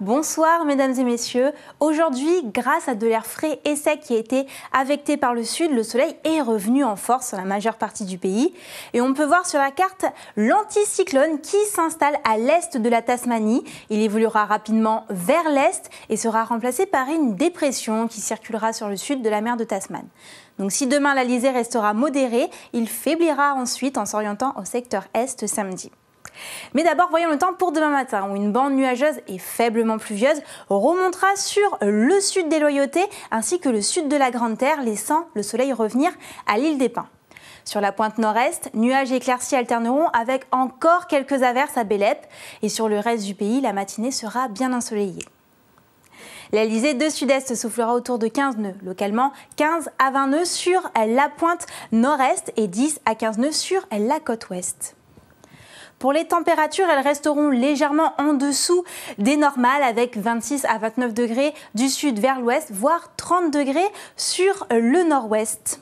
Bonsoir mesdames et messieurs. Aujourd'hui, grâce à de l'air frais et sec qui a été affecté par le sud, le soleil est revenu en force sur la majeure partie du pays. Et on peut voir sur la carte l'anticyclone qui s'installe à l'est de la Tasmanie. Il évoluera rapidement vers l'est et sera remplacé par une dépression qui circulera sur le sud de la mer de Tasman. Donc si demain l'Alizé restera modérée, il faiblira ensuite en s'orientant au secteur est samedi. Mais d'abord, voyons le temps pour demain matin, où une bande nuageuse et faiblement pluvieuse remontera sur le sud des Loyautés ainsi que le sud de la Grande Terre, laissant le soleil revenir à l'île des Pins. Sur la pointe nord-est, nuages et éclaircies alterneront avec encore quelques averses à Bélep. Et sur le reste du pays, la matinée sera bien ensoleillée. L'Alizé de sud-est soufflera autour de 15 nœuds, localement 15 à 20 nœuds sur la pointe nord-est et 10 à 15 nœuds sur la côte ouest. Pour les températures, elles resteront légèrement en dessous des normales avec 26 à 29 degrés du sud vers l'ouest, voire 30 degrés sur le nord-ouest.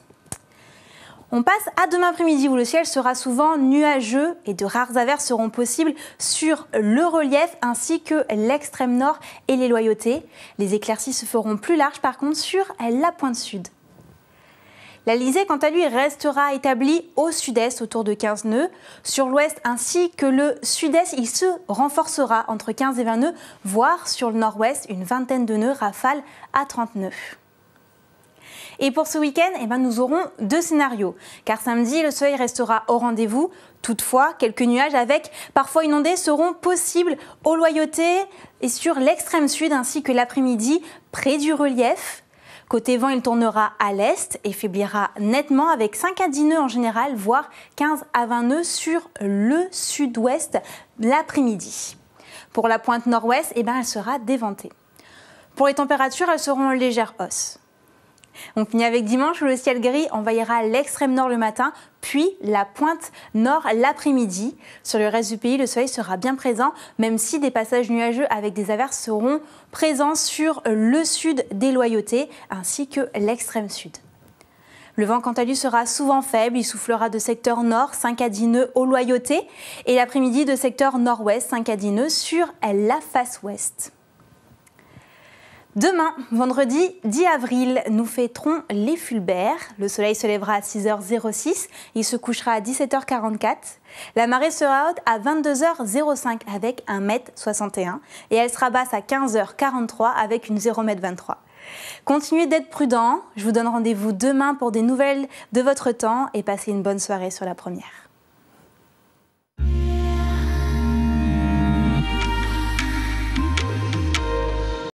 On passe à demain après-midi où le ciel sera souvent nuageux et de rares averses seront possibles sur le relief ainsi que l'extrême nord et les Loyautés. Les éclaircies se feront plus larges par contre sur la pointe sud. L'Alizé, quant à lui, restera établi au sud-est autour de 15 nœuds. Sur l'ouest ainsi que le sud-est, il se renforcera entre 15 et 20 nœuds, voire sur le nord-ouest, une vingtaine de nœuds, rafales à 30 nœuds. Et pour ce week-end, nous aurons deux scénarios. Car samedi, le soleil restera au rendez-vous. Toutefois, quelques nuages avec parfois inondés seront possibles aux Loyautés et sur l'extrême sud ainsi que l'après-midi près du relief. Côté vent, il tournera à l'est et faiblira nettement avec 5 à 10 nœuds en général, voire 15 à 20 nœuds sur le sud-ouest l'après-midi. Pour la pointe nord-ouest, elle sera déventée. Pour les températures, elles seront en légère hausse. On finit avec dimanche où le ciel gris envahira l'extrême nord le matin, puis la pointe nord l'après-midi. Sur le reste du pays, le soleil sera bien présent, même si des passages nuageux avec des averses seront présents sur le sud des Loyautés ainsi que l'extrême sud. Le vent, quant à lui, sera souvent faible. Il soufflera de secteur nord 5 à 10 nœuds aux Loyautés et l'après-midi de secteur nord-ouest 5 à 10 nœuds sur la face ouest. Demain, vendredi 10 avril, nous fêterons les Fulbert. Le soleil se lèvera à 6h06, il se couchera à 17h44. La marée sera haute à 22h05 avec 1,61 m et elle sera basse à 15h43 avec une 0,23 m. Continuez d'être prudents. Je vous donne rendez-vous demain pour des nouvelles de votre temps et passez une bonne soirée sur la première.